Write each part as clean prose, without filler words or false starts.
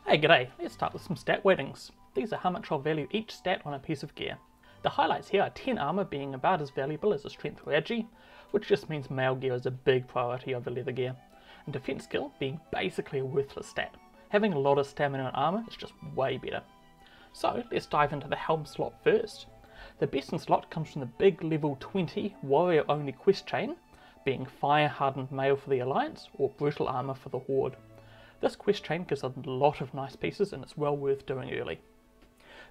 Hey, g'day, let's start with some stat weightings. These are how much I'll value each stat on a piece of gear. The highlights here are 10 armour being about as valuable as a strength Raji, which just means mail gear is a big priority over leather gear, and defense skill being basically a worthless stat. Having a lot of stamina and armour is just way better. So let's dive into the helm slot first. The best in slot comes from the big level 20 warrior only quest chain, being fire hardened mail for the Alliance or brutal armour for the Horde. This quest chain gives a lot of nice pieces and it's well worth doing early.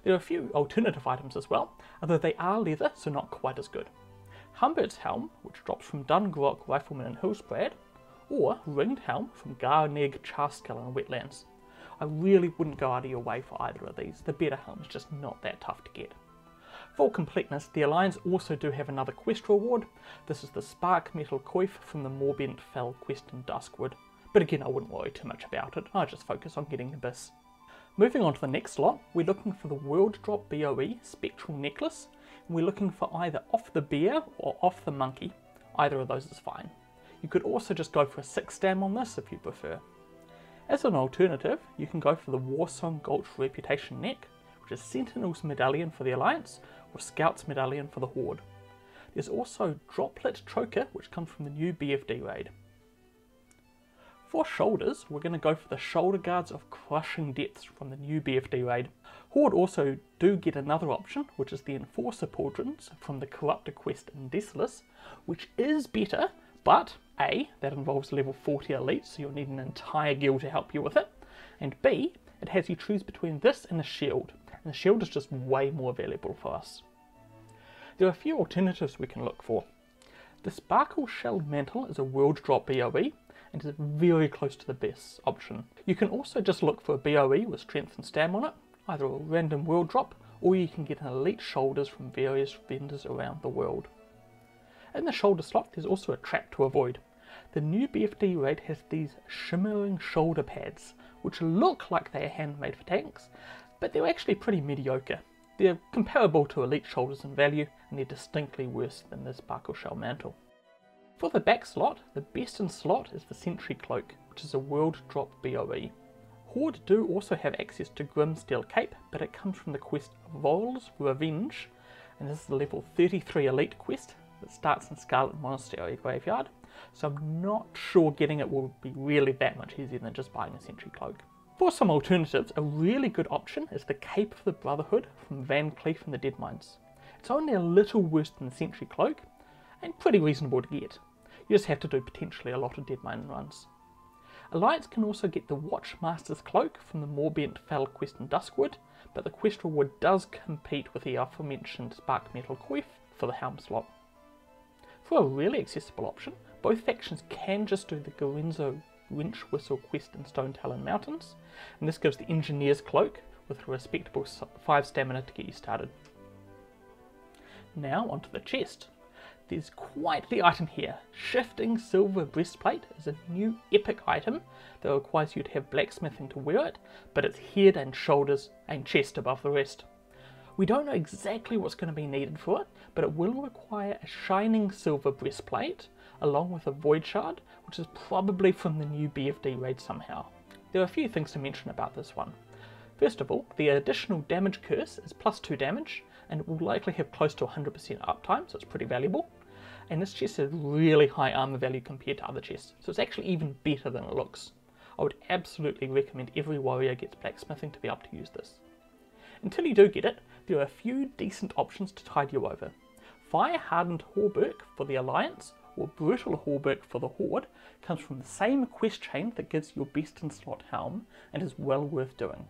There are a few alternative items as well, although they are leather so not quite as good. Humbert's helm, which drops from Dungrok Rifleman and Hillsbrad, or ringed helm from Garneg Charskull in Wetlands. I really wouldn't go out of your way for either of these, the better helm is just not that tough to get. For completeness, the Alliance also do have another quest reward. This is the Spark Metal Coif from the Morbent Fell quest in Duskwood. But again, I wouldn't worry too much about it, I just focus on getting the Abyss. Moving on to the next slot, we're looking for the World Drop BOE Spectral Necklace, and we're looking for either off the bear or off the monkey. Either of those is fine. You could also just go for a 6 stam on this if you prefer. As an alternative, you can go for the Warsong Gulch Reputation Neck, which is Sentinel's Medallion for the Alliance, or Scout's Medallion for the Horde. There's also Droplet Choker, which comes from the new BFD raid. For shoulders, we're going to go for the Shoulder Guards of Crushing Depths from the new BFD raid. Horde also do get another option, which is the Enforcer Pauldrons from the Corruptor quest in Desolace, which is better, but A, that involves level 40 elite, so you'll need an entire guild to help you with it, and B, it has you choose between this and a shield, and the shield is just way more valuable for us. There are a few alternatives we can look for. The Sparkle Shell Mantle is a world drop BOE, and is very close to the best option. You can also just look for a BOE with strength and stam on it, either a random world drop, or you can get an elite shoulders from various vendors around the world. In the shoulder slot there's also a trap to avoid. The new BFD raid has these shimmering shoulder pads, which look like they are handmade for tanks, but they're actually pretty mediocre. They're comparable to elite shoulders in value, and they're distinctly worse than the Sparkle Shell Mantle. For the back slot, the best in slot is the Sentry Cloak, which is a world drop BOE. Horde do also have access to Grimsteel Cape, but it comes from the quest Vol's Revenge, and this is the level 33 elite quest that starts in Scarlet Monastery Graveyard, so I'm not sure getting it will be really that much easier than just buying a Sentry Cloak. For some alternatives, a really good option is the Cape of the Brotherhood from Van Cleef and the Deadmines. It's only a little worse than the Sentry Cloak, and pretty reasonable to get. You just have to do potentially a lot of Deadmine runs. Alliance can also get the Watchmaster's Cloak from the Morbent Fell quest in Duskwood, but the quest reward does compete with the aforementioned Spark Metal Coif for the helm slot. For a really accessible option, both factions can just do the Gorenzo Winch Whistle quest in Stone Talon Mountains, and this gives the Engineer's Cloak with a respectable 5 stamina to get you started. Now onto the chest. There's quite the item here. Shifting Silver Breastplate is a new epic item that requires you to have blacksmithing to wear it, but it's head and shoulders and chest above the rest. We don't know exactly what's going to be needed for it, but it will require a shining silver breastplate along with a void shard, which is probably from the new BFD raid somehow. There are a few things to mention about this one. First of all, the additional damage curse is +2 damage, and it will likely have close to 100% uptime, so it's pretty valuable. And this chest has really high armor value compared to other chests, so it's actually even better than it looks. I would absolutely recommend every warrior gets blacksmithing to be able to use this. Until you do get it, there are a few decent options to tide you over. Fire Hardened Hauberk for the Alliance, or Brutal Hauberk for the Horde, comes from the same quest chain that gives your best in slot helm, and is well worth doing.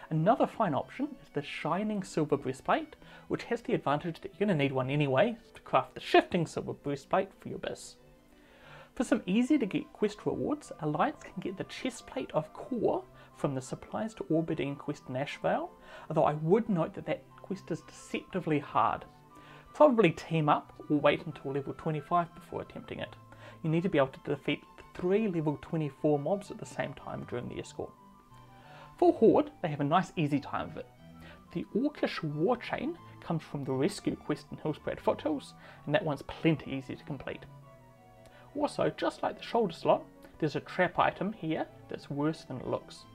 Another fine option is the Shining Silver Breastplate, which has the advantage that you're going to need one anyway to craft the Shifting Silver Breastplate for your Abyss. For some easy to get quest rewards, Alliance can get the Chestplate of Core from the Supplies to Orbadine quest in Ashvale, although I would note that that quest is deceptively hard. Probably team up or wait until level 25 before attempting it. You need to be able to defeat 3 level 24 mobs at the same time during the escort. For Horde, they have a nice easy time of it. The Orcish War Chain comes from the Rescue quest in Hillsbrad Foothills, and that one's plenty easy to complete. Also, just like the shoulder slot, there's a trap item here that's worse than it looks.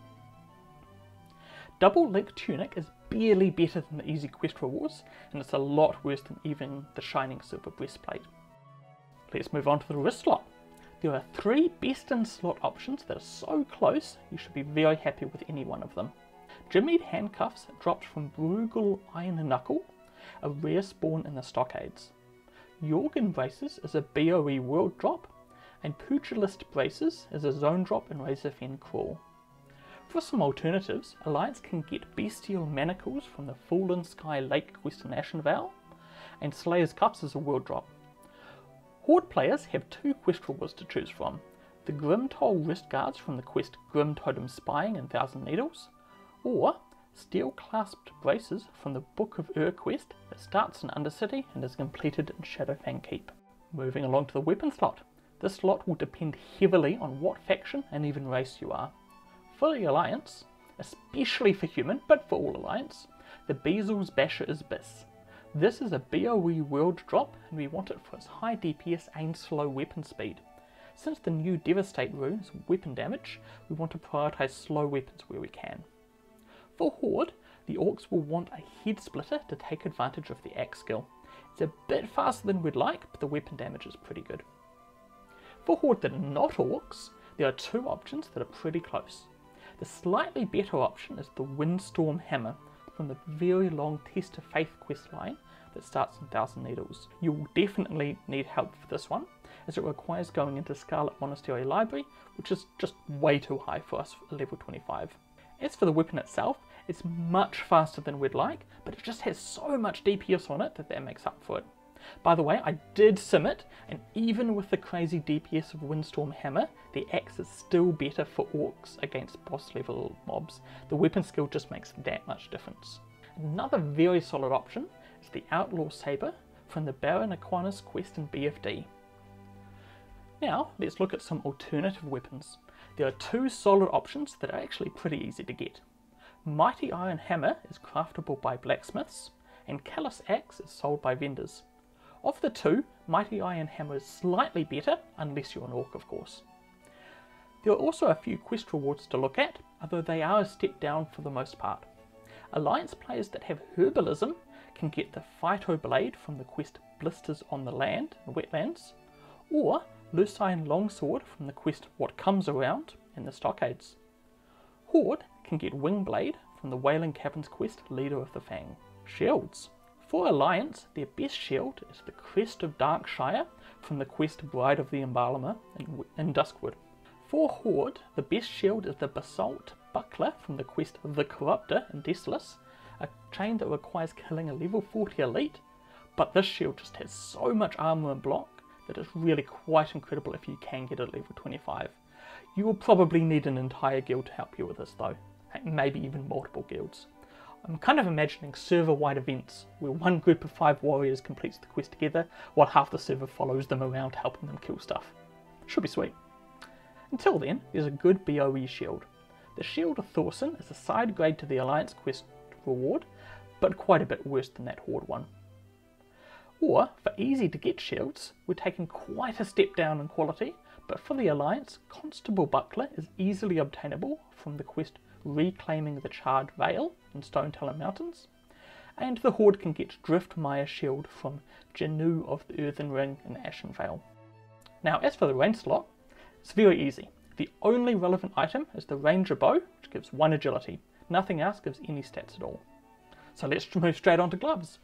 Double Link Tunic is barely better than the easy quest rewards, and it's a lot worse than even the Shining Silver Breastplate. Let's move on to the wrist slot. There are 3 best in slot options that are so close you should be very happy with any one of them. Jimmied Handcuffs dropped from Bruegel Iron Knuckle, a rare spawn in the Stockades. Jorgen Braces is a BOE world drop, and Pugilist Braces is a zone drop in Razorfen Crawl. For some alternatives, Alliance can get Bestial Manacles from the Fallen Sky Lake quest in Ashenvale, and Slayer's Cuffs is a world drop. Horde players have 2 quest rewards to choose from: the Grimtoll Wrist Guards from the quest Grim Totem Spying in Thousand Needles, or Steel Clasped Braces from the Book of Ur quest that starts in Undercity and is completed in Shadowfang Keep. Moving along to the weapon slot. This slot will depend heavily on what faction and even race you are. For the Alliance, especially for human, but for all Alliance, the Bezel's Basher is Biss. This is a BOE world drop, and we want it for its high DPS and slow weapon speed. Since the new Devastate rune is weapon damage, we want to prioritise slow weapons where we can. For Horde, the Orcs will want a Head Splitter to take advantage of the Axe skill. It's a bit faster than we'd like, but the weapon damage is pretty good. For Horde that are not Orcs, there are 2 options that are pretty close. The slightly better option is the Windstorm Hammer from the very long Test of Faith quest line that starts in Thousand Needles. You'll definitely need help for this one, as it requires going into Scarlet Monastery Library, which is just way too high for us at level 25. As for the weapon itself, it's much faster than we'd like, but it just has so much DPS on it that makes up for it. By the way, I did sim it, and even with the crazy DPS of Windstorm Hammer, the axe is still better for Orcs against boss level mobs. The weapon skill just makes that much difference. Another very solid option is the Outlaw Saber from the Baron Aquinas quest in BFD. Now, let's look at some alternative weapons. There are 2 solid options that are actually pretty easy to get. Mighty Iron Hammer is craftable by blacksmiths, and Callous Axe is sold by vendors. Of the 2, Mighty Iron Hammer is slightly better, unless you're an Orc of course. There are also a few quest rewards to look at, although they are a step down for the most part. Alliance players that have Herbalism can get the Phyto Blade from the quest Blisters on the Land in Wetlands, or Lucine Longsword from the quest What Comes Around in the Stockades. Horde can get Wingblade from the Wailing Caverns quest Leader of the Fang. Shields. For Alliance, their best shield is the Crest of Darkshire from the quest Bride of the Embalmer in Duskwood. For Horde, the best shield is the Basalt Buckler from the quest The Corruptor in Desolus, a chain that requires killing a level 40 elite, but this shield just has so much armor and block that it's really quite incredible if you can get it at level 25. You will probably need an entire guild to help you with this though, maybe even multiple guilds. I'm kind of imagining server-wide events where one group of 5 warriors completes the quest together while half the server follows them around helping them kill stuff. Should be sweet. Until then, there's a good BOE shield. The Shield of Thorson is a side grade to the Alliance quest reward, but quite a bit worse than that Horde one. Or, for easy to get shields, we're taking quite a step down in quality, but for the Alliance, Constable Buckler is easily obtainable from the quest Reclaiming the Charred Vale in Stoneteller Mountains, and the Horde can get Driftmire Shield from Janu of the Earthen Ring in Ashenvale. Now as for the range slot, it's very easy. The only relevant item is the Ranger Bow, which gives 1 agility. Nothing else gives any stats at all. So let's move straight on to gloves.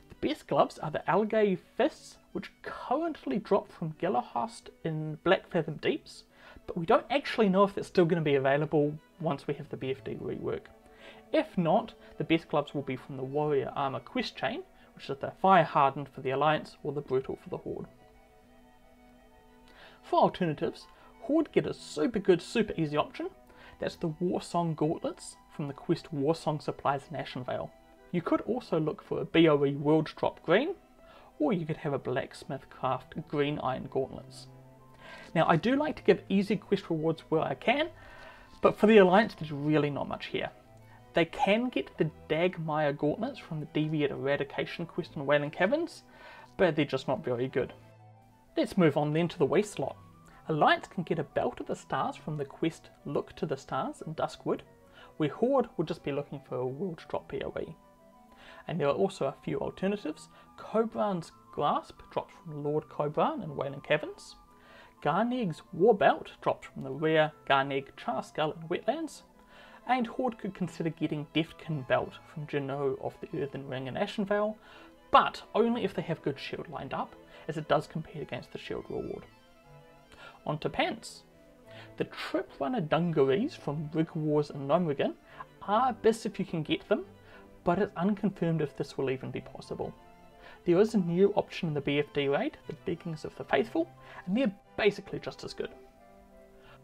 The best gloves are the Algae Fists, which currently drop from Gillerhast in Blackfathom Deeps, but we don't actually know if it's still going to be available once we have the BFD rework. If not, the best gloves will be from the Warrior Armor quest chain, which is the Fire Hardened for the Alliance or the Brutal for the Horde. For alternatives, Horde get a super good, super easy option. That's the Warsong Gauntlets from the quest Warsong Supplies in Ashenvale. You could also look for a BOE World Drop Green, or you could have a Blacksmith Craft Green Iron Gauntlets. Now I do like to give easy quest rewards where I can, but for the Alliance there's really not much here. They can get the Dagmire Gauntlets from the Deviate Eradication quest in Wailing Caverns, but they're just not very good. Let's move on then to the waist slot. Alliance can get a Belt of the Stars from the quest Look to the Stars in Duskwood, where Horde will just be looking for a world drop PoE. And there are also a few alternatives. Khobran's Grasp drops from Lord Khobran in Wailing Caverns. Garneg's Warbelt drops from the rare Garneg Charskull in Wetlands. And Horde could consider getting Deftkin Belt from Jano of the Earthen Ring in Ashenvale, but only if they have good shield lined up, as it does compete against the shield reward. On to pants. The Trip Runner Dungarees from Rig Wars in Gnomeregan are best if you can get them, but it's unconfirmed if this will even be possible. There is a new option in the BFD raid, the Beacons of the Faithful, and they're basically just as good.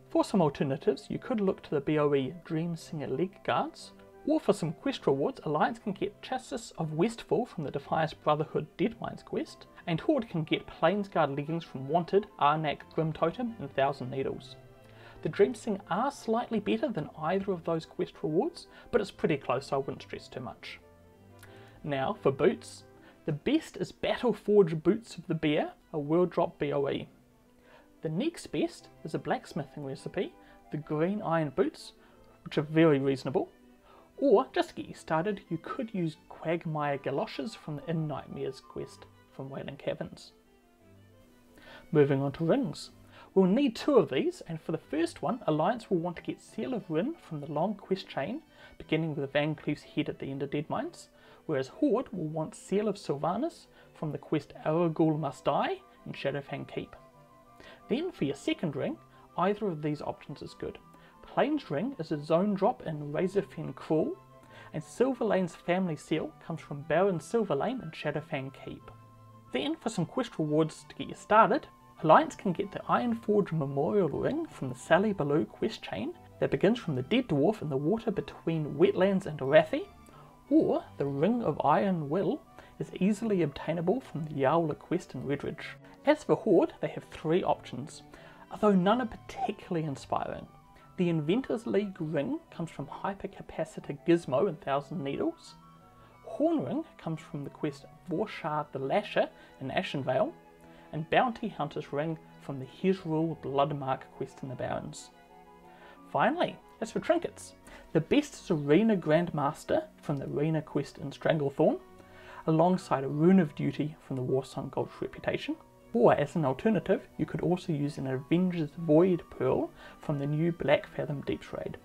For some alternatives, you could look to the BOE Dreamsinger Leg Guards, or for some quest rewards, Alliance can get Chassis of Westfall from the Defias Brotherhood Deadmines quest, and Horde can get Plainsguard leggings from Wanted, Arnak Grim Totem, and Thousand Needles. The Dreamsinger are slightly better than either of those quest rewards, but it's pretty close, so I wouldn't stress too much. Now for boots. The best is Battleforge Boots of the Bear, a world drop BOE. The next best is a blacksmithing recipe, the Green Iron Boots, which are very reasonable. Or, just to get you started, you could use Quagmire Galoshes from the In Nightmares quest from Wailing Caverns. Moving on to rings. We'll need 2 of these, and for the first one, Alliance will want to get Seal of Rin from the long quest chain, beginning with Van Cleef's head at the end of Deadmines, whereas Horde will want Seal of Sylvanas from the quest Aragul Must Die in Shadowfang Keep. Then for your second ring, either of these options is good. Plains Ring is a zone drop in Razorfen Crawl, and Silverlane's family seal comes from Baron Silverlane in Shadowfang Keep. Then for some quest rewards to get you started, Alliance can get the Ironforge Memorial Ring from the Sally Ballou quest chain that begins from the Dead Dwarf in the water between Wetlands and Arathi, or the Ring of Iron Will is easily obtainable from the Yowler quest in Redridge. As for Horde, they have 3 options, although none are particularly inspiring. The Inventors League Ring comes from Hypercapacitor Gizmo and Thousand Needles. Horn Ring comes from the quest Vorshar the Lasher in Ashenvale, and Bounty Hunter's Ring from the Hezrul Bloodmark quest in the Barrens. Finally, as for trinkets, the best is Arena Grandmaster from the Arena quest in Stranglethorn, alongside a Rune of Duty from the Warsong Gulch Reputation. Or as an alternative, you could also use an Avenger's Void Pearl from the new Black Fathom Deeps raid.